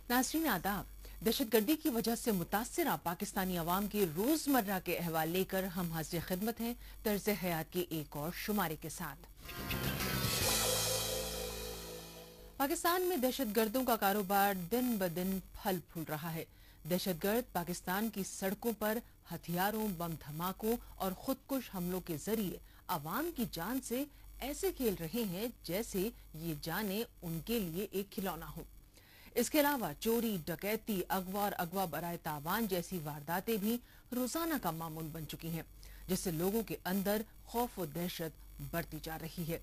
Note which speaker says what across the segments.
Speaker 1: नाज़रीन आदाब। दहशतगर्दी की वजह से मुतासिरा पाकिस्तानी अवाम की रोजमर्रा के अहवाल लेकर हम हाजिर खिदमत हैं तर्ज हयात के एक और शुमारे के साथ। पाकिस्तान में दहशतगर्दों का कारोबार दिन ब दिन फल फूल रहा है। दहशतगर्द पाकिस्तान की सड़कों पर हथियारों, बम धमाकों और खुदकुश हमलों के जरिए अवाम की जान से ऐसे खेल रहे हैं जैसे ये जानें उनके लिए एक खिलौना हो। इसके अलावा चोरी, डकैती, अगवा और अगवा बराए तावान जैसी वारदातें भी रोजाना का मामूल बन चुकी हैं, जिससे लोगों के अंदर खौफ और दहशत बढ़ती जा रही है।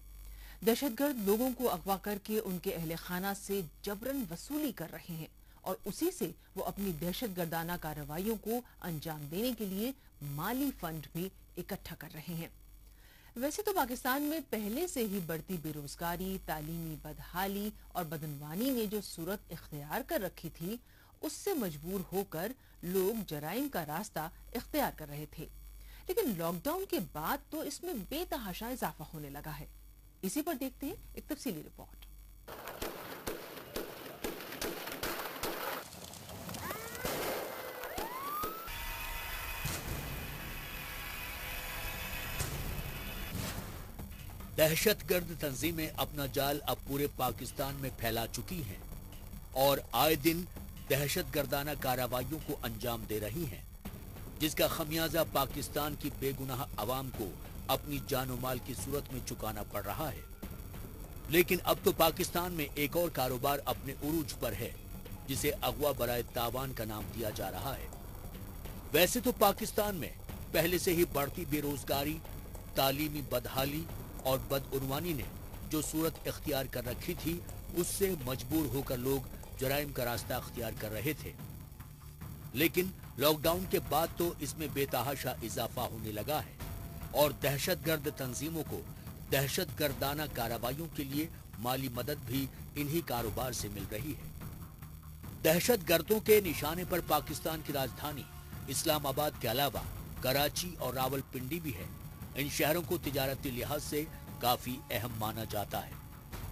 Speaker 1: दहशतगर्द लोगों को अगवा करके उनके अहले खाना से जबरन वसूली कर रहे हैं और उसी से वो अपनी दहशतगर्दाना कार्रवाइयों को अंजाम देने के लिए माली फंड भी इकट्ठा कर रहे हैं। वैसे तो पाकिस्तान में पहले से ही बढ़ती बेरोजगारी, तालीमी बदहाली और बदनवानी ने जो सूरत इख्तियार कर रखी थी, उससे मजबूर होकर लोग जराइम का रास्ता इख्तियार कर रहे थे। लेकिन लॉकडाउन के बाद तो इसमें बेतहाशा इजाफा होने लगा है। इसी पर देखते हैं एक तफसीली रिपोर्ट।
Speaker 2: दहशतगर्द तंजीमें अपना जाल अब पूरे पाकिस्तान में फैला चुकी हैं और आए दिन दहशतगर्दाना कार्रवाइयों को अंजाम दे रही हैं, जिसका खमियाजा पाकिस्तान की बेगुनाह अवाम को अपनी जानो माल की सूरत में चुकाना पड़ रहा है। लेकिन अब तो पाकिस्तान में एक और कारोबार अपने उरूज पर है, जिसे अगवा बराए तावान का नाम दिया जा रहा है। वैसे तो पाकिस्तान में पहले से ही बढ़ती बेरोजगारी, तालीमी बदहाली और बदउनवानी ने जो सूरत इख्तियार कर रखी थी, उससे मजबूर होकर लोग जराइम का रास्ता इख्तियार कर रहे थे। लेकिन लॉकडाउन के बाद तो इसमें बेतहाशा इजाफा होने लगा है और दहशतगर्द तंजीमों को दहशतगर्दाना कार्रवाइयों के लिए माली मदद भी इन्हीं कारोबार से मिल रही है। दहशतगर्दों के निशाने पर पाकिस्तान की राजधानी इस्लामाबाद के अलावा कराची और रावलपिंडी भी है। इन शहरों को तिजारती लिहाज से काफी अहम माना जाता है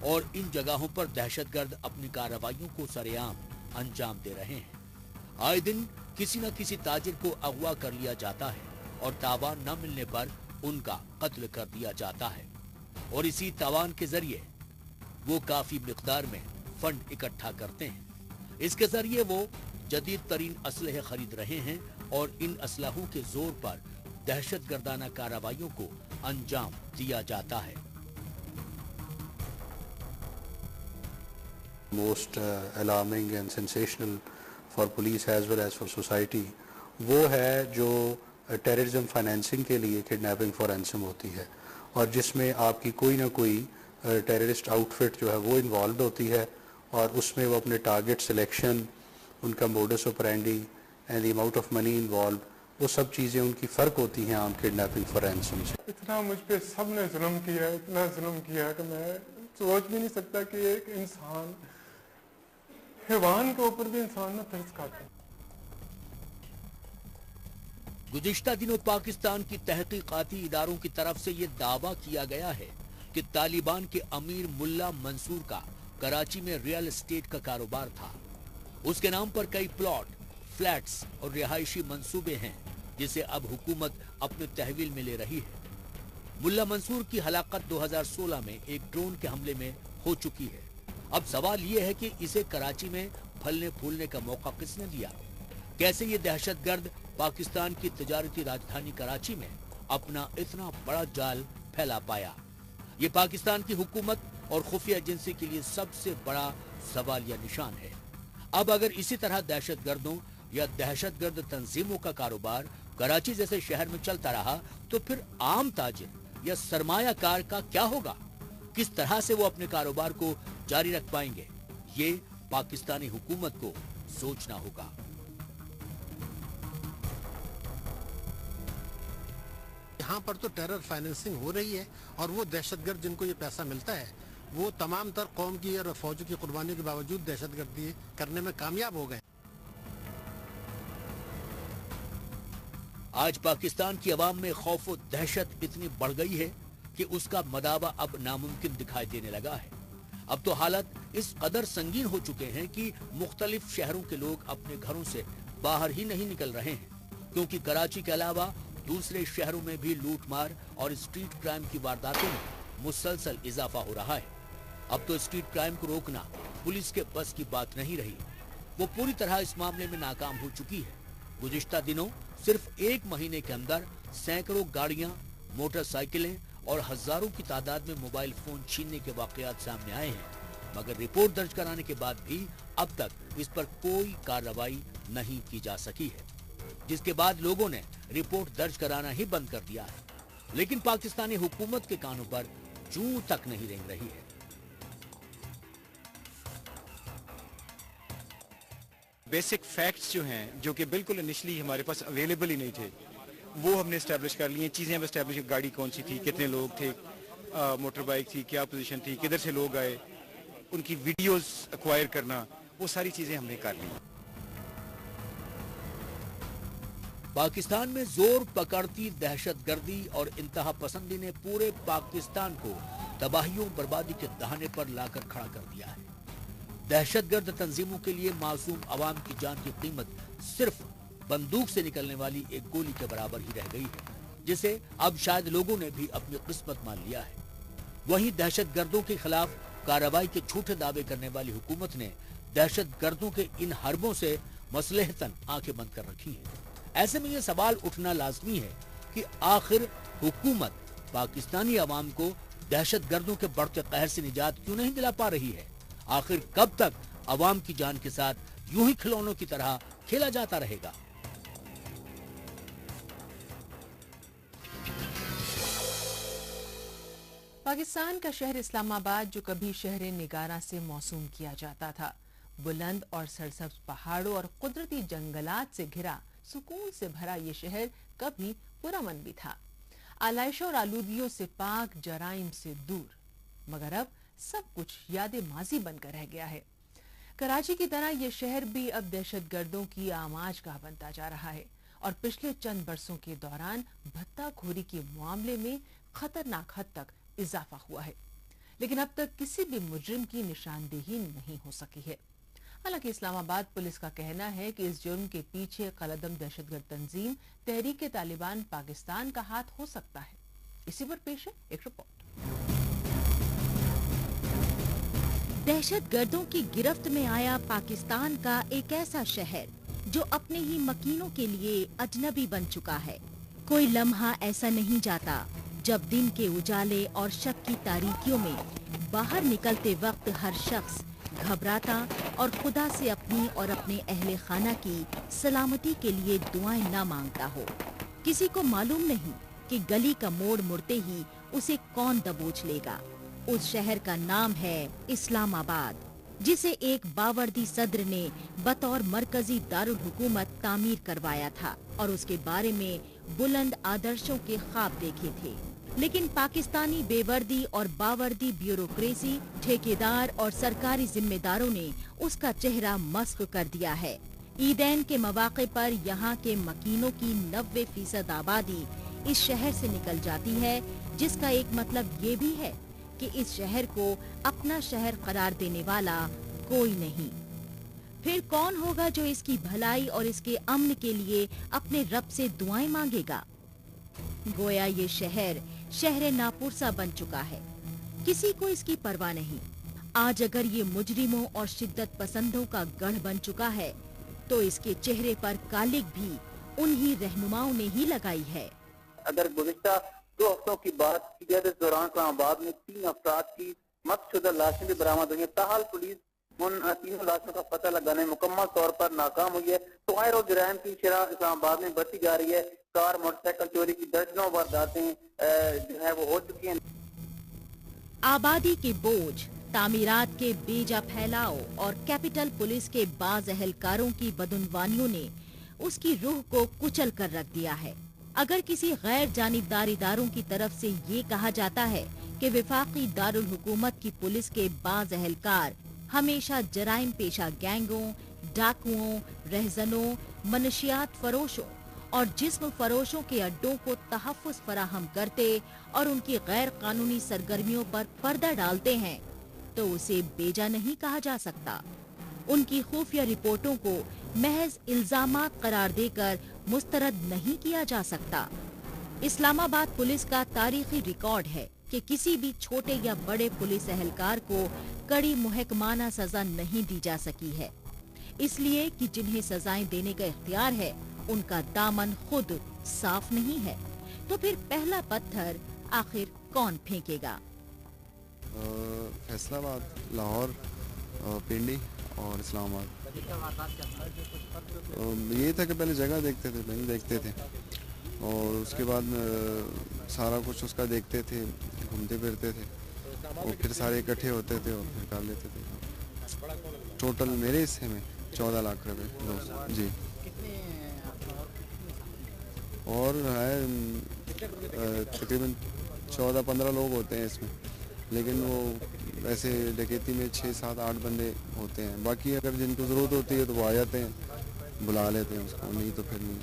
Speaker 2: और इन जगहों पर दहशतगर्द अपनी कार्रवाइयों को सरेआम अंजाम दे रहे हैं। आए दिन किसी न किसी ताजिर को अगवा कर लिया जाता है और तावान न मिलने पर उनका कत्ल कर दिया जाता है और इसी तावान के जरिए वो काफी मिकदार में फंड इकट्ठा करते हैं। इसके जरिए वो जदीद तरीन असलहे खरीद रहे हैं और इन असलहों के जोर पर दहशतगर्दाना कार्रवाइयों को अंजाम दिया जाता है।
Speaker 3: Most alarming and sensational for police as well as for society वो है जो टेररिज्म फाइनेंसिंग के लिए किडनैपिंग फॉर रैंसम होती है और जिसमें आपकी कोई ना कोई टेररिस्ट आउटफिट जो है वो इन्वॉल्व होती है और उसमें वो अपने टारगेट सिलेक्शन, उनका modus operandi and the amount of money involve, वो सब चीज़ें उनकी फ़र्क होती हैं आम किडनैपिंग फॉर रैंसम से।
Speaker 4: इतना मुझ पे सब ने जुल्म किया, इतना जुल्म किया कि मैं सोच भी नहीं सकता कि एक इंसान, हैवान के ऊपर भी इंसान ना तरस खाता।
Speaker 2: गुज़िश्ता दिनों पाकिस्तान की तहकीकाती इदारों की तरफ से ये दावा किया गया है कि तालिबान के अमीर मुल्ला मंसूर का कराची में रियल एस्टेट का कारोबार था। उसके नाम पर कई प्लॉट, फ्लैट्स और रिहायशी मंसूबे हैं, जिसे अब हुकूमत अपने तहवील में ले रही है। मुल्ला मंसूर की हलाकत 2016 में एक ड्रोन के हमले में हो चुकी है। अब सवाल ये है कि इसे कराची में फलने फूलने का मौका किसने दिया? कैसे ये दहशतगर्द पाकिस्तान की तिजारती राजधानी कराची में अपना इतना बड़ा जाल फैला पाया? ये पाकिस्तान की हुकूमत और खुफिया एजेंसी के लिए सबसे बड़ा सवालिया निशान है। अब अगर इसी तरह दहशतगर्दों या दहशतगर्द तंजीमों का कारोबार कराची जैसे शहर में चलता रहा तो फिर आम ताजिर या सरमायाकार का क्या होगा? किस तरह से वो अपने कारोबार को जारी रख पाएंगे? ये पाकिस्तानी हुकूमत को सोचना होगा।
Speaker 5: यहाँ पर तो टेरर फाइनेंसिंग हो रही है और वो दहशतगर्द जिनको ये पैसा मिलता है वो तमाम तर कौम की और फौजों की कुर्बानियों के बावजूद दहशतगर्दी करने में कामयाब हो गए।
Speaker 2: आज पाकिस्तान की आवाम में खौफ और दहशत इतनी बढ़ गई है कि उसका मदावा अब नामुमकिन दिखाई देने लगा है। अब तो हालत इस कदर संगीन हो चुके हैं कि मुख्तलिफ शहरों के लोग अपने घरों से बाहर ही नहीं निकल रहे हैं, क्योंकि कराची के अलावा दूसरे शहरों में भी लूटमार और स्ट्रीट क्राइम की वारदातों में मुसलसल इजाफा हो रहा है। अब तो स्ट्रीट क्राइम को रोकना पुलिस के बस की बात नहीं रही, वो पूरी तरह इस मामले में नाकाम हो चुकी है। गुज़िश्ता दिनों सिर्फ एक महीने के अंदर सैकड़ों गाड़ियां, मोटरसाइकिलें और हजारों की तादाद में मोबाइल फोन छीनने के वाकयात सामने आए हैं, मगर रिपोर्ट दर्ज कराने के बाद भी अब तक इस पर कोई कार्रवाई नहीं की जा सकी है, जिसके बाद लोगों ने रिपोर्ट दर्ज कराना ही बंद कर दिया है। लेकिन पाकिस्तानी हुकूमत के कानों पर जूं तक नहीं रेंग रही है।
Speaker 6: बेसिक फैक्ट्स जो हैं, जो कि बिल्कुल इनिशियली हमारे पास अवेलेबल ही नहीं थे, वो हमने इस्टेब्लिश कर लिए। चीज़ें हम इस्टेब्लिश, गाड़ी कौन सी थी, कितने लोग थे, मोटर बाइक थी, क्या पोजीशन थी, किधर से लोग आए, उनकी वीडियोस एक्वायर करना, वो सारी चीज़ें हमने कर ली।
Speaker 2: पाकिस्तान में जोर पकड़ती दहशतगर्दी और इंतहा पसंदी ने पूरे पाकिस्तान को तबाहियों बर्बादी के दहाने पर लाकर खड़ा कर दिया है। दहशतगर्द तंजीमों के लिए मासूम अवाम की जान की कीमत सिर्फ बंदूक से निकलने वाली एक गोली के बराबर ही रह गई है, जिसे अब शायद लोगों ने भी अपनी किस्मत मान लिया है। वहीं दहशतगर्दों के खिलाफ कार्रवाई के झूठे दावे करने वाली हुकूमत ने दहशतगर्दों के इन हरबों से मसलहतन आंखें बंद कर रखी हैं। ऐसे में ये सवाल उठना लाजमी है कि आखिर हुकूमत पाकिस्तानी अवाम को दहशतगर्दों के बढ़ते कहर से निजात क्यों नहीं दिला पा रही है? आखिर कब तक अवाम की जान के साथ यूं ही खिलौनों की तरह खेला जाता रहेगा?
Speaker 1: पाकिस्तान का शहर इस्लामाबाद, जो कभी शहर निगारा से मौसूम किया जाता था, बुलंद और सरसब्ज पहाड़ों और कुदरती जंगलात से घिरा सुकून से भरा ये शहर कभी पुरअमन भी था, आलाइशों और आलूदियों से पाक, जराइम से दूर। मगर अब सब कुछ याद माजी बनकर रह गया है। कराची की तरह ये शहर भी अब दहशतगर्दों की आमाजगाह बनता जा रहा है और पिछले चंद बरसों के दौरान भत्ताखोरी के मामले में खतरनाक हद तक इजाफा हुआ है, लेकिन अब तक किसी भी मुजरिम की निशानदेही नहीं हो सकी है। हालांकि इस्लामाबाद पुलिस का कहना है कि इस जुर्म के पीछे कलअदम दहशतगर्द तंजीम तहरीक तालिबान पाकिस्तान का हाथ हो सकता है। इसी पर पेश है एक रिपोर्ट।
Speaker 7: दहशतगर्दों की गिरफ्त में आया पाकिस्तान का एक ऐसा शहर जो अपने ही मकीनों के लिए अजनबी बन चुका है। कोई लम्हा ऐसा नहीं जाता जब दिन के उजाले और शक की तारीकियों में बाहर निकलते वक्त हर शख्स घबराता और खुदा से अपनी और अपने अहले खाना की सलामती के लिए दुआएं ना मांगता हो। किसी को मालूम नहीं कि गली का मोड़ मुड़ते ही उसे कौन दबोच लेगा। उस शहर का नाम है इस्लामाबाद, जिसे एक बावर्दी सद्र ने बतौर मरकजी दारुल हुकूमत तामीर करवाया था और उसके बारे में बुलंद आदर्शों के ख्वाब देखे थे। लेकिन पाकिस्तानी बेवर्दी और बावर्दी ब्यूरोक्रेसी, ठेकेदार और सरकारी जिम्मेदारों ने उसका चेहरा मस्क कर दिया है। ईदैन के मौके पर यहाँ के मकीनों की 90% आबादी इस शहर से निकल जाती है, जिसका एक मतलब ये भी है कि इस शहर को अपना शहर करार देने वाला कोई नहीं। फिर कौन होगा जो इसकी भलाई और इसके अमन के लिए अपने रब से दुआएं मांगेगा? गोया ये शहर शहर नापुरसा बन चुका है, किसी को इसकी परवाह नहीं। आज अगर ये मुजरिमों और शिद्दत पसंदों का गढ़ बन चुका है, तो इसके चेहरे पर कालिक भी उन्हीं रहनुमाओं ने ही लगाई है।
Speaker 8: अगर गुज़िश्ता 2 हफ्तों की बात की जाए तो इस दौरान इस्लामाबाद में 3 अफराद की मकसूदा लाशें भी बरामद हुई हैं। ताहाल पुलिस उन 3 लाशों का पता लगाने मुकम्मल तौर पर नाकाम हुई है। तो गैर और जराइम की शरह इस्लामाबाद में बढ़ती जा रही है। कार, मोटरसाइकिल चोरी की दर्जनों वारदातें जो है वो हो चुकी हैं।
Speaker 7: आबादी के बोझ, तामीरात के बेजा फैलाव और कैपिटल पुलिस के बाज अहलकारों की बदउनवानियों ने उसकी रूह को कुचल कर रख दिया है। अगर किसी गैर जानिबदार इदारों की तरफ से ये कहा जाता है कि विफाकी दारुल हुकूमत की पुलिस के बाज अहलकार हमेशा जराइम पेशा गैंगों, डाकुओं, रहजनों, मनशियात फरोशों और जिस्म फरोशों के अड्डों को तहफ़्फ़ुज़ फराहम करते और उनकी गैर कानूनी सरगर्मियों पर पर्दा डालते हैं, तो उसे बेजा नहीं कहा जा सकता। उनकी खुफिया रिपोर्टों को महज इल्जामात करार देकर मुस्तरद नहीं किया जा सकता। इस्लामाबाद पुलिस का तारीखी रिकॉर्ड है कि किसी भी छोटे या बड़े पुलिस एहलकार को कड़ी मुहकमाना सजा नहीं दी जा सकी है, इसलिए कि जिन्हें सजाएं देने का इख्तियार है उनका दामन खुद साफ नहीं है। तो फिर पहला पत्थर आखिर कौन फेंकेगा?
Speaker 9: फैसलाबाद, लाहौर, पिंडी और इस्लामाबाद। ये था कि पहले जगह देखते थे, नहीं देखते थे, और उसके बाद सारा कुछ उसका देखते थे, घूमते फिरते थे, और फिर सारे इकट्ठे होते थे और निकाल लेते थे। टोटल मेरे हिस्से में 14 लाख रुपए जी। और है तकरीबन 14-15 लोग होते हैं इसमें, लेकिन वो ऐसे डकैती में 6, 7, 8 बंदे होते हैं। बाकी अगर जिनको ज़रूरत होती है तो वो आ जाते हैं, बुला लेते हैं उसको, नहीं तो फिर नहीं।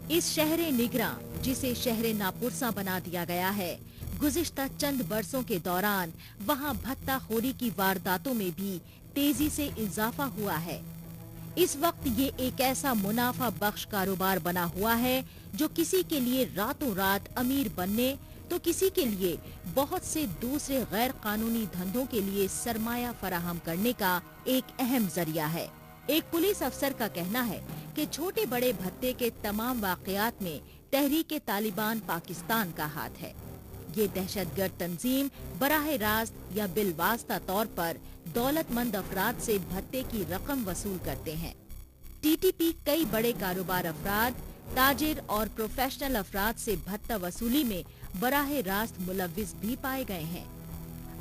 Speaker 7: इस शहर निगरां, जिसे शहर नापुरसा बना दिया गया है, गुज़िश्ता चंद बरसों के दौरान वहां भत्ताखोरी की वारदातों में भी तेजी से इजाफा हुआ है। इस वक्त ये एक ऐसा मुनाफा बख्श कारोबार बना हुआ है जो किसी के लिए रातों रात अमीर बनने तो किसी के लिए बहुत से दूसरे गैर कानूनी धंधों के लिए सरमाया फराहम करने का एक अहम जरिया है। एक पुलिस अफसर का कहना है कि छोटे बड़े भत्ते के तमाम वाकयात में तहरीक तालिबान पाकिस्तान का हाथ है। ये दहशतगर्द तंजीम बराह रास्त या बिलवास्ता तौर पर दौलतमंद अफराद से भत्ते की रकम वसूल करते हैं। टीटीपी कई बड़े कारोबार अफराद, ताजिर और प्रोफेशनल अफराद से भत्ता वसूली में बराह रास्त मुलव्विस भी पाए गए हैं।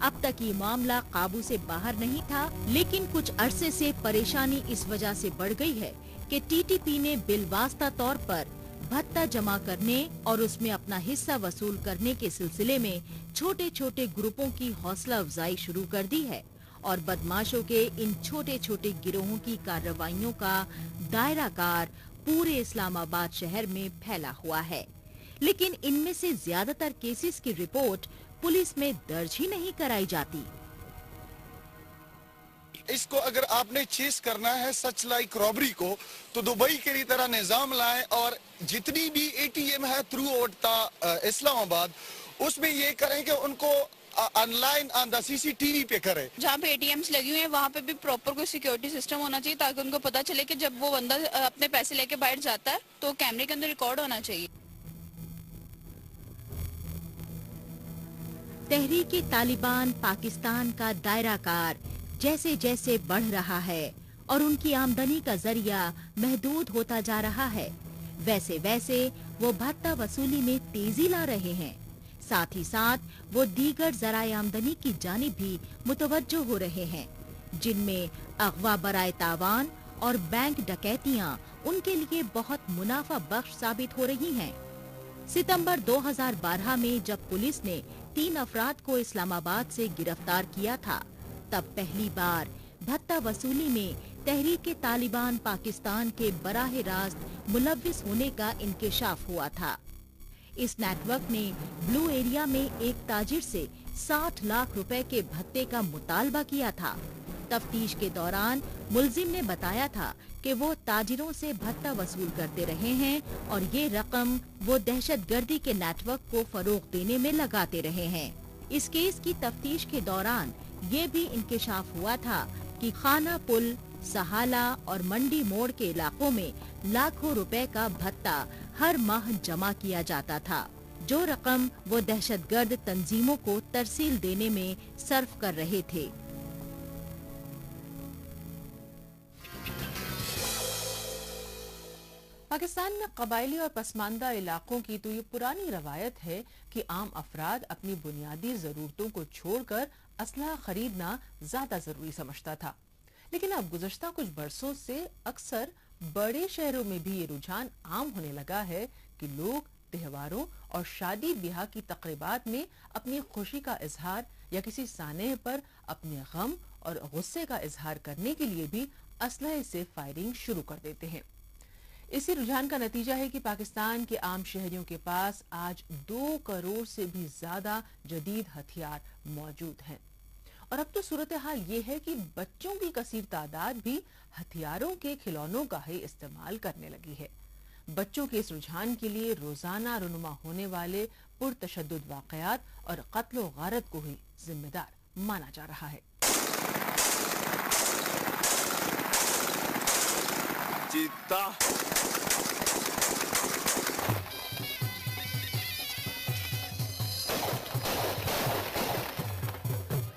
Speaker 7: अब तक ये मामला काबू से बाहर नहीं था, लेकिन कुछ अरसे से परेशानी इस वजह से बढ़ गई है कि टीटीपी ने बिलवास्ता तौर पर भत्ता जमा करने और उसमें अपना हिस्सा वसूल करने के सिलसिले में छोटे छोटे ग्रुपों की हौसला अफजाई शुरू कर दी है और बदमाशों के इन छोटे छोटे गिरोहों की कार्रवाइयों का दायरा कार पूरे इस्लामाबाद शहर में फैला हुआ है। लेकिन इनमें से ज्यादातर केसेस की रिपोर्ट पुलिस में दर्ज ही नहीं कराई जाती।
Speaker 10: इसको अगर आपने चेस करना है सच लाइक रॉबरी को, तो दुबई के तरह निजाम लाएं और जितनी भी एटीएम है थ्रू आउट इस्लामाबाद उसमें ये करें कि उनको ऑनलाइन ऑन द सीसीटीवी पे करें।
Speaker 11: जहाँ पे एटीएम्स लगी हुई हैं वहाँ पे भी प्रॉपर कोई सिक्योरिटी सिस्टम होना चाहिए ताकि उनको पता चले कि जब वो बंदा अपने पैसे लेके बाहर जाता है तो कैमरे के अंदर रिकॉर्ड होना चाहिए।
Speaker 7: तहरीक तालिबान पाकिस्तान का दायरा कार जैसे जैसे बढ़ रहा है और उनकी आमदनी का जरिया महदूद होता जा रहा है, वैसे वैसे वो भत्ता वसूली में तेजी ला रहे हैं। साथ ही साथ वो दीगर जराए आमदनी की जानिब भी मुतवज्जो हो रहे हैं, जिनमें अगवा बराए तावान और बैंक डकैतियां उनके लिए बहुत मुनाफा बख्श साबित हो रही हैं। सितंबर 2012 में जब पुलिस ने 3 अफराद को इस्लामाबाद से गिरफ्तार किया था, तब पहली बार भत्ता वसूली में तहरीक तालिबान पाकिस्तान के बराह रास्त मुलव्विस होने का इंकिशाफ हुआ था। इस नेटवर्क ने ब्लू एरिया में एक ताजिर से 60 लाख रुपए के भत्ते का मुतालबा किया था। तफ्तीश के दौरान मुलजिम ने बताया था कि वो ताजिरों से भत्ता वसूल करते रहे हैं और ये रकम वो दहशतगर्दी के नेटवर्क को फरोग देने में लगाते रहे हैं। इस केस की तफ्तीश के दौरान ये भी इंकिशाफ हुआ था कि खाना पुल, सहाला और मंडी मोड़ के इलाकों में लाखों रुपए का भत्ता हर माह जमा किया जाता था, जो रकम वो दहशतगर्द तंजीमों को तरसील देने में सर्फ कर रहे थे।
Speaker 1: पाकिस्तान में कबायली और पसमानदा इलाकों की तो ये पुरानी रवायत है कि आम अफराद अपनी बुनियादी जरूरतों को छोड़कर असलहा खरीदना ज्यादा जरूरी समझता था। लेकिन अब गुज़श्ता कुछ बरसों से अक्सर बड़े शहरों में भी ये रुझान आम होने लगा है कि लोग त्योहारों और शादी ब्याह की तकरीबात में अपनी खुशी का इजहार या किसी सानेह पर अपने गम और गुस्से का इजहार करने के लिए भी असलहे से फायरिंग शुरू कर देते हैं। इसी रुझान का नतीजा है कि पाकिस्तान के आम शहरियों के पास आज 2 करोड़ से भी ज्यादा जदीद हथियार मौजूद हैं। और अब तो सूरत हाल ये है कि बच्चों की कसीर तादाद भी हथियारों के खिलौनों का ही इस्तेमाल करने लगी है। बच्चों के इस रुझान के लिए रोजाना रुनुमा होने वाले पुरतशद्दुद वाकयात और कत्ल व गारत को ही जिम्मेदार माना जा रहा है।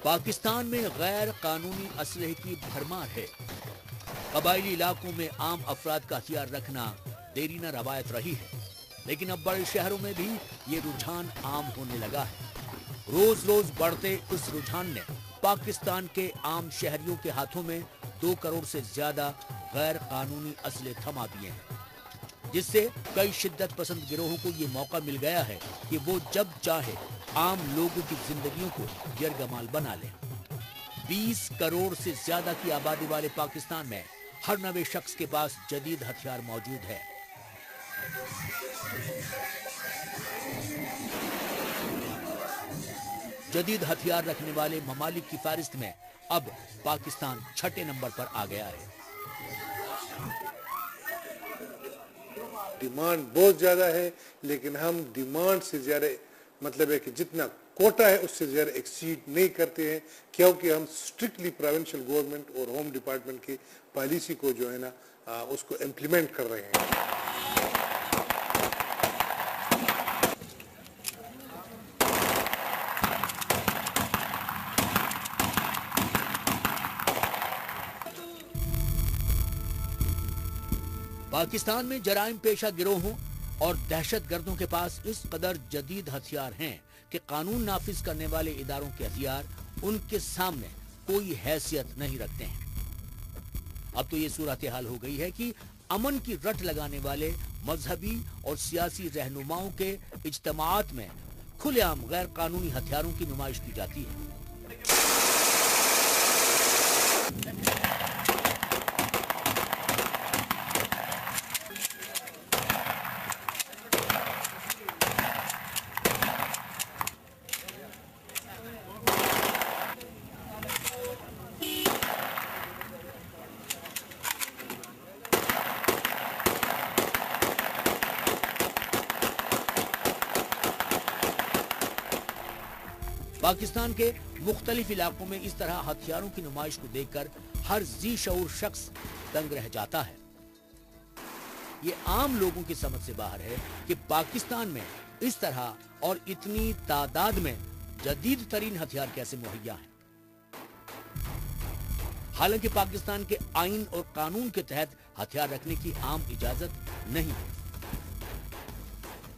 Speaker 2: पाकिस्तान में गैर कानूनी असलहे की भरमार है। कबायली इलाकों में आम अफराद का हथियार रखना देरीना रवायत रही है, लेकिन अब बड़े शहरों में भी ये रुझान आम होने लगा है। रोज रोज बढ़ते इस रुझान ने पाकिस्तान के आम शहरियों के हाथों में 2 करोड़ से ज्यादा गैर कानूनी असले थमा दिए हैं, जिससे कई शिद्दत पसंद गिरोहों को ये मौका मिल गया है कि वो जब चाहे आम लोगों की जिंदगियों को यरगमाल बना लें। 20 करोड़ से ज्यादा की आबादी वाले पाकिस्तान में हर 9वें शख्स के पास जदीद हथियार मौजूद है। जदीद हथियार रखने वाले ममालिक की फहरिस्त में अब पाकिस्तान 6ठे नंबर पर आ गया है।
Speaker 12: डिमांड बहुत ज्यादा है, लेकिन हम डिमांड से ज्यादा मतलब है कि जितना कोटा है उससे ज्यादा एक्सीड नहीं करते हैं, क्योंकि हम स्ट्रिक्टली प्रोविंशियल गवर्नमेंट और होम डिपार्टमेंट की पॉलिसी को जो है ना उसको इम्प्लीमेंट कर रहे हैं।
Speaker 2: पाकिस्तान में जराइम पेशा गिरोहों और दहशतगर्दों के पास इस कदर जदीद हथियार हैं कि कानून नाफिज करने वाले इदारों के हथियार उनके सामने कोई हैसियत नहीं रखते हैं। अब तो ये सूरत हाल हो गई है कि अमन की रट लगाने वाले मजहबी और सियासी रहनुमाओं के इज्तिमाआत में खुलेआम गैर कानूनी हथियारों की नुमाइश की जाती है। पाकिस्तान के मुख्तलिफ इलाकों में इस तरह हथियारों की नुमाइश को देखकर हर जी शऊर शख्स दंग रह जाता है। ये आम लोगों की समझ से बाहर है कि पाकिस्तान में इस तरह और इतनी तादाद में जदीद तरीन हथियार कैसे मुहैया हैं। हालांकि पाकिस्तान के आइन और कानून के तहत हथियार रखने की आम इजाजत नहीं है।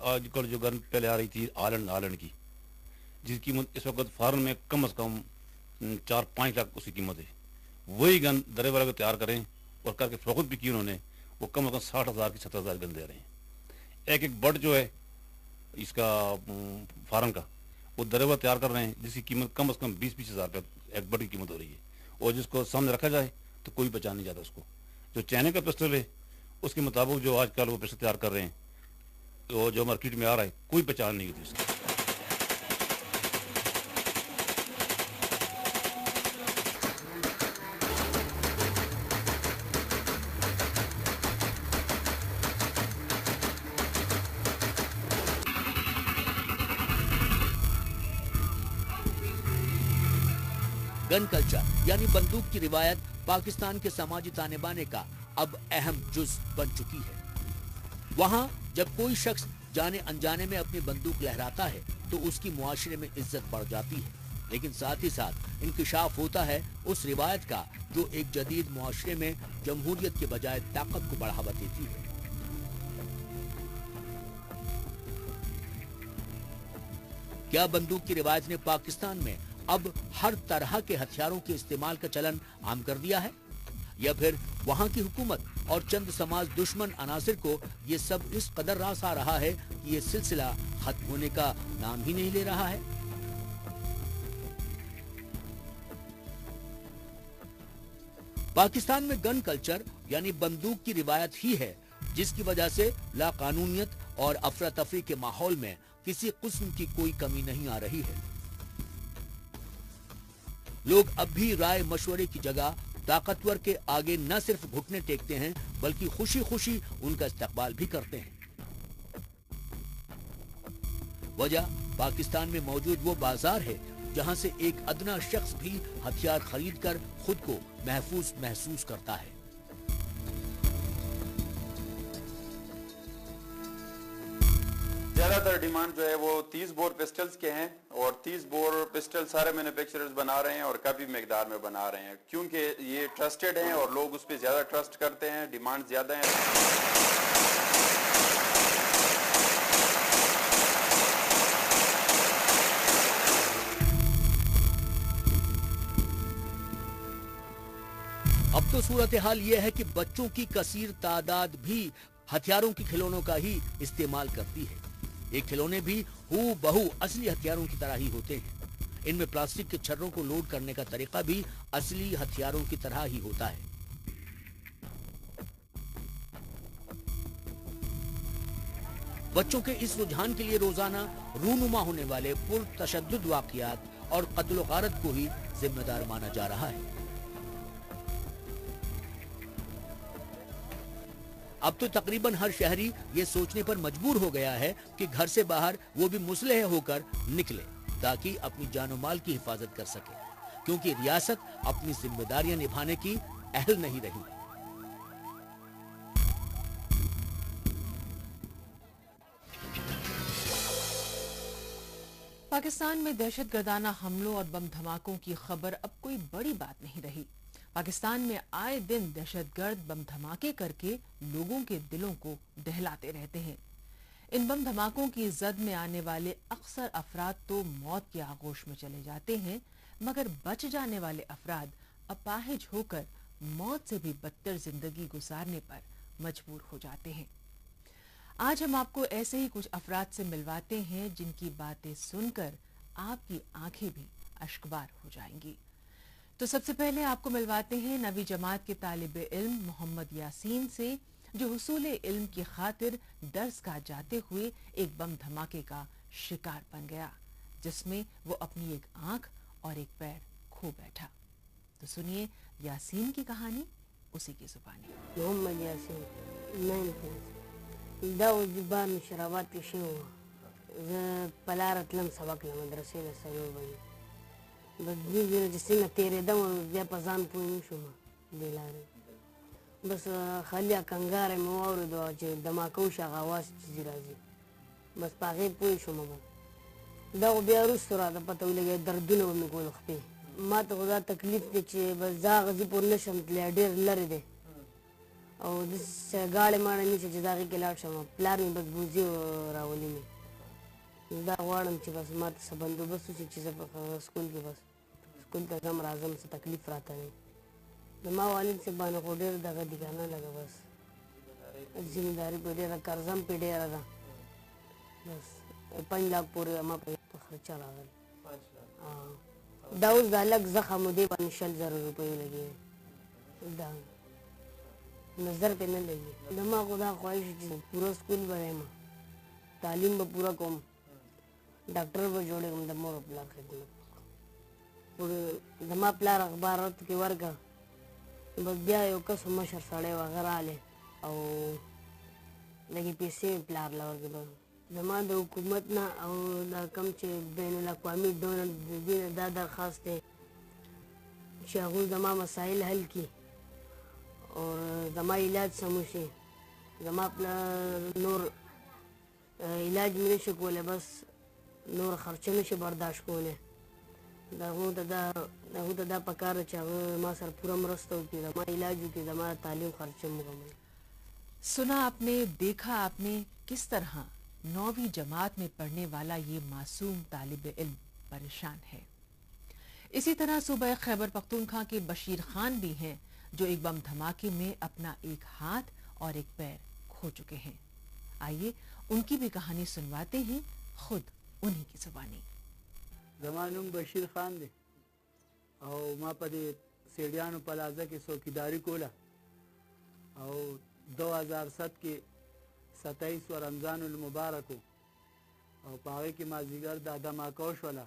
Speaker 13: आजकल जो गन पहले आ रही थी आलन की, जिसकी कीमत इस वक्त फॉरन में कम से कम 4-5 लाख उसकी कीमत है, वही गन दरे वाला को तैयार करें और करके फरोख्त भी की उन्होंने, वो कम से कम 60,000 की 70,000 गन दे रहे हैं। एक बर्ड जो है इसका फॉरन का, वो दरे वाला तैयार कर रहे हैं, जिसकी कीमत कम से कम 20-20 हज़ार रुपये एक बर्ड की कीमत हो रही है, और जिसको सामने रखा जाए तो कोई पहचान नहीं जाता उसको। जो चाइना का पिस्टल है उसके मुताबिक जो आजकल वो पिस्टल तैयार कर रहे हैं, तो जो मार्केट में आ रहा है कोई पहचान नहीं होती उसकी।
Speaker 2: गन कल्चर यानी बंदूक की रिवायत पाकिस्तान के समाजी ताने बाने का अब अहम जुज बन चुकी है। वहाँ जब कोई शख्स जाने अनजाने में अपनी बंदूक लहराता है तो उसकी मुआशरे में इज्जत बढ़ जाती है, लेकिन साथ ही साथ इंकिशाफ होता है उस रिवायत का जो एक जदीद मुआशरे में जमहूरियत के बजाय ताकत को बढ़ावा देती है। क्या बंदूक की रिवायत ने पाकिस्तान में अब हर तरह के हथियारों के इस्तेमाल का चलन आम कर दिया है, या फिर वहां की हुकूमत और चंद समाज दुश्मन अनासिर को ये सब इस कदर रास आ रहा है कि ये सिलसिला खत्म होने का नाम ही नहीं ले रहा है। पाकिस्तान में गन कल्चर यानी बंदूक की रिवायत ही है जिसकी वजह से लाकानूनियत और अफरा तफरी के माहौल में किसी किस्म की कोई कमी नहीं आ रही है। लोग अब भी राय मशवरे की जगह ताकतवर के आगे न सिर्फ घुटने टेकते हैं बल्कि खुशी खुशी उनका इस्तकबाल भी करते हैं। वजह पाकिस्तान में मौजूद वो बाजार है जहां से एक अदना शख्स भी हथियार खरीदकर खुद को महफूज महसूस करता है।
Speaker 14: ज्यादातर डिमांड जो है वो 30 बोर पिस्टल्स के हैं और 30 बोर पिस्टल सारे मैन्युफैक्चरर्स बना रहे हैं और काफी मिकदार में बना रहे हैं क्योंकि ये ट्रस्टेड हैं और लोग उस पर ज्यादा ट्रस्ट करते हैं, डिमांड ज्यादा है।
Speaker 2: अब तो सूरत हाल यह है कि बच्चों की कसीर तादाद भी हथियारों के खिलौनों का ही इस्तेमाल करती है। ये खिलौने भी हू बहू असली हथियारों की तरह ही होते हैं। इनमें प्लास्टिक के छर्रों को लोड करने का तरीका भी असली हथियारों की तरह ही होता है। बच्चों के इस रुझान के लिए रोजाना रूनुमा होने वाले पुरतशद्दुद वाक़ियात और कत्ल गारत को ही जिम्मेदार माना जा रहा है। अब तो तकरीबन हर शहरी ये सोचने पर मजबूर हो गया है कि घर से बाहर वो भी मुसलह होकर निकले ताकि अपनी जानो माल की हिफाजत कर सके, क्योंकि रियासत अपनी जिम्मेदारियां निभाने की अहल नहीं रही।
Speaker 1: पाकिस्तान में दहशतगर्दाना हमलों और बम धमाकों की खबर अब कोई बड़ी बात नहीं रही। पाकिस्तान में आए दिन दहशतगर्द बम धमाके करके लोगों के दिलों को दहलाते रहते हैं। इन बम धमाकों की जद में आने वाले अक्सर अफराद तो मौत के आगोश में चले जाते हैं, मगर बच जाने वाले अफराद अपाहिज होकर मौत से भी बदतर जिंदगी गुजारने पर मजबूर हो जाते हैं। आज हम आपको ऐसे ही कुछ अफराद से मिलवाते हैं जिनकी बातें सुनकर आपकी आंखें भी अश्कबार हो जाएंगी। तो सबसे पहले आपको मिलवाते हैं नवी जमात के तालिबे इल्म मोहम्मद यासीन से, जो हुसूल इल्म की खातिर दर्सगाह जाते हुए एक बम धमाके का शिकार बन गया, जिसमें वो अपनी एक आंख और एक पैर खो बैठा। तो सुनिए यासीन की कहानी उसी की जुबानी।
Speaker 15: मोहम्मद यासीन دا وجبان شرابات کې شی وه، زه په لاره تلم سبق له مدرسې له څلور بجې، بس دوی ځینې چې څنګه تېرېدم بیا په ځان پوه نه شوم دې لارې، بس خالي کنګاره مې واورېدو چې دماکه وشي هغه اواز چې راځي، بس په هغې پوه شوم. دا خو بیا وروسته راته پته ولګېده دردونه به مې کول خپې، ما ته خو دا تکلیف دی چې بس دا غزي پورې نه شم تللی، ډېر لرې دی او داسې ګاډی ماډی نشته چې د هغې کې لاړ شم. پلار مې بس بوزي راولي مې، دا غواړم چې بس ما ته څه بندوبست وشي چې زه په سکول کې بس سکول ته ځم راځم، څه تکلیف راته نه وي. زما والد صاحب باندې خو ډېر دغه دي که نه لکه بس ذمېداري پرې ډېره، قرضه هم پرې ډېره ده، بس 5 لاک پورې ما په خرچه راغلی. دا اوس دا لږ زخم و دې باندې 100,000 روپۍ ولګېږي، دا نظر پہ نہ لگی. دما خدا خواہش پورا سکول بڑھے ماں تعلیم با پورا کوم، ڈاکٹر با جوڑے کم دما با پلا خدمت دما پلار اخبارات کی ورکا بس بیا یو کس مشر سڑے وغیرہ آلے او لگی پیسے پلار لور کے بس دما دا حکومت نا او دا کم چے بین الاقوامی ڈونر دین دا درخواست ہے شاہول دما مسائل حل کی اور زما علاج سموشي، زما اپنا نور علاج مې نشي کولی، بس نور خرچه نشي برداشت کولی. هغو ته دا پکار ده چې هغه ما سره پوره مرسته وکړي، زما علاج وکړي، زما تعلیم خرچه مکمل.
Speaker 1: सुना आपने, देखा आपने किस तरह 9वीं जमात में पढ़ने वाला ये मासूम तालिब इल्म परेशान है। इसी तरह सूबा खैबर पख्तूनख्वा के बशीर खान भी हैं, जो एक बम धमाके में अपना एक हाथ और एक पैर खो चुके हैं। आइए उनकी भी कहानी सुनवाते हैं, खुद उन्हीं की जुबानी।
Speaker 16: ज़मानुम बशीर खान दे और मां पदे सेडियानो प्लाजा के चौकीदारी कोला और 2007 کې 27 رمضان المبارک او په هغې کې مازدیګر دا دماکه وشوله.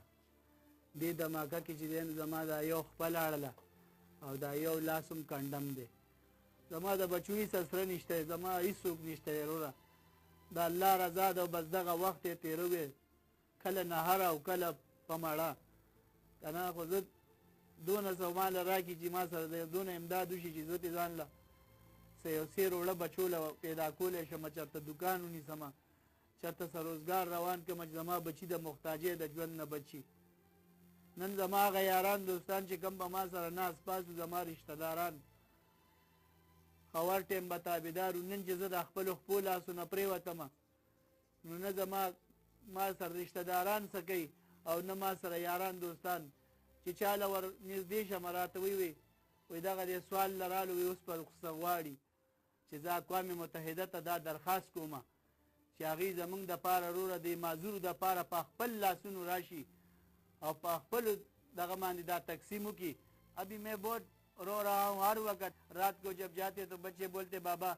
Speaker 16: دې دماکه کې چې دی نو زما دا یو خپله اړله او دا یو لاس هم کنډم دی. زما د بچو هېڅ سره نشته دی، زما هېڅوک نشته دی وروره. د الله رضا ده او بس دغه وخت یې تېروي، کله نهر او کله په مړه که نه. خو زه دونه څه ماله راکړي چې ما سره د دونه امداد وشي چې زه ترې ځان له څه یو څې روړه بچو له پیدا کولی شم، چېرته دوکان ونیسمه، چېرته څه روزګار روان کړم چې زما بچي د محتاجۍ د ژوند نه بچي. نن زما هغه یاران دوستان چې کوم به ما سره ناست پاس وو، زما رشته داران خور ټیم به تابعدار وو. نن چې زه د خپلو خپو لاسونه پرېوتمه نو نه زما ما سره رشته داران څه کوي او نه ما سره یاران دوستان. چې چاله ور نږدې شم راته وی دغه دې سوال لرالو وی اوس په څه غواړي چې زه اقوام متحده ته دا درخواست کومه چې هغوی زمونږ دپاره وروره د معذورو دپاره په خپل لاسونو راشي او په خپلو دغه باندې دا تقسیم وکړي. ابھی میں بہت رو رہا ہوں ہر وقت، رات کو جب جاتے تو بچے بولتے بابا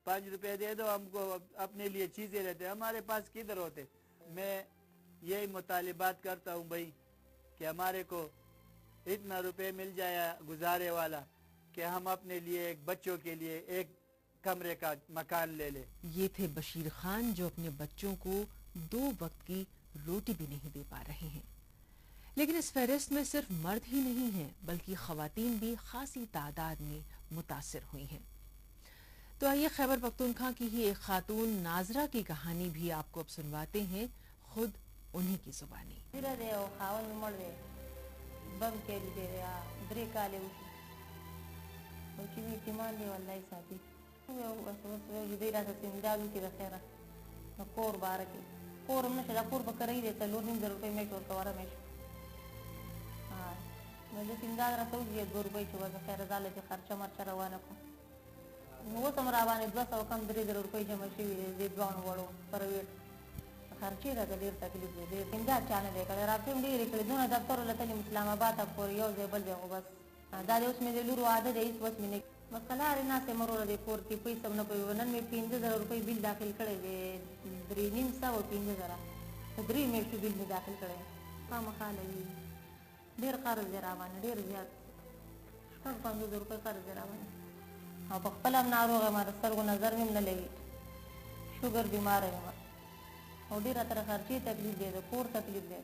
Speaker 16: 5 روپے دے دو ہم کو اپنے لیے چیزیں لیتے، ہمارے پاس کدھر ہوتے. میں یہی مطالبات کرتا ہوں بھائی کہ ہمارے کو اتنا روپے مل جائے گزارے والا کہ ہم اپنے لیے ایک بچوں کے لیے ایک کمرے کا مکان لے لیں.
Speaker 1: یہ تھے بشیر خان جو اپنے بچوں کو 2 وقت کی روٹی بھی نہیں دے پا رہے ہیں. لیکن اس فہرست میں صرف مرد ہی نہیں ہیں بلکہ خواتین بھی خاصی تعداد میں متاثر ہوئی ہیں. تو آئیے خیبر پختونخوا کی ہی ایک خاتون ناظرہ کی کہانی بھی آپ کو اب سنواتے ہیں، خود انہی کی زبانی.
Speaker 17: بم کېلی دی 3 کاله وشي او چې مې احتمال دی والله ساتي دوی راته امداد وکړي د خیره نو کور باره کې کور هم نشته، دا کور به کرایي دی 4,500 روپۍ میاشت ورکوه میاشت. نو داسې امداد راته وکړي 2 روپۍ چې به زه خیره ځاله چې خرچه مرچه روانه کړم. نو اوس هم راباندې 200 کم 3,000 روپۍ جمع شوي دي دې دواړو وړو پرایویټ خرچې راته ډېر تکلیف دی، ډېر امداد چا نه دی کړی. رابطې هم ډېرې کړې، دونه دفتر له تلیم اسلام آباد ته پورې یو ځای بل ځای خو بس دا دی اوس مې د لورو عاده دی هېڅ بس مې نه بس قلارې ناستې یم وروره دې کور کې پیسې هم نه پوهېږو. نن مې 15,000 روپۍ بیل داخل کړی دی، 3,500 15,000 په 3 میاشتو بیل مې داخل کړی. خامخا لګي ډېر قرض دی راباندې، ډېر زیات 50,000 روپۍ قرض دی راباندې. او په خپله هم ناروغه یم، د سترګو نظر مې هم نه لګي، شوګر بیماره یم اور ډېره تر خرچې تکلیف دی، د کور تکلیف دی.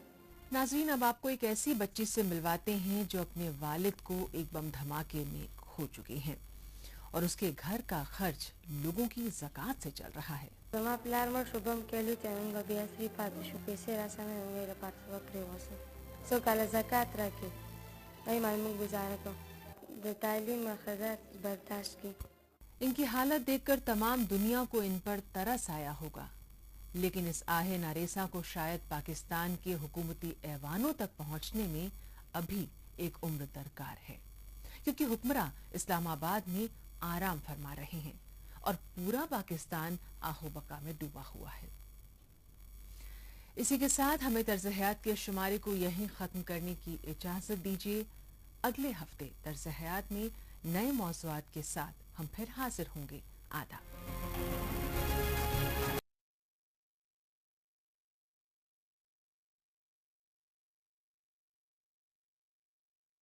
Speaker 1: ناظرین اب آپ کو ایک ایسی بچی سے ملواتے ہیں جو اپنے والد کو ایک بم دھماکے میں کھو چکی ہیں اور اس کے گھر کا خرچ لوگوں کی زکوٰۃ سے چل رہا ہے.
Speaker 18: زما پلار مړ شو، بم کېلو ته موږ بیا سري پاتې شو، پیسې راسره موږ لپاره څه پرېوځو، څو کاله زکات راکړي ای ما موږ گزاره کوو د تعلیم اخراج برداشت کی.
Speaker 1: ان کی حالت دیکھ کر تمام دنیا کو ان پر ترس آیا ہوگا، لیکن اس آہ ناریسا کو شاید پاکستان کے حکومتی ایوانوں تک پہنچنے میں ابھی ایک عمر درکار ہے، کیونکہ حکمراں اسلام آباد میں آرام فرما رہے ہیں اور پورا پاکستان آہو بقا میں ڈوبا ہوا ہے. اسی کے ساتھ ہمیں طرز حیات کے شمارے کو یہیں ختم کرنے کی اجازت دیجیے. اگلے ہفتے طرز حیات میں نئے موضوعات کے ساتھ ہم پھر حاضر ہوں گے. آداب.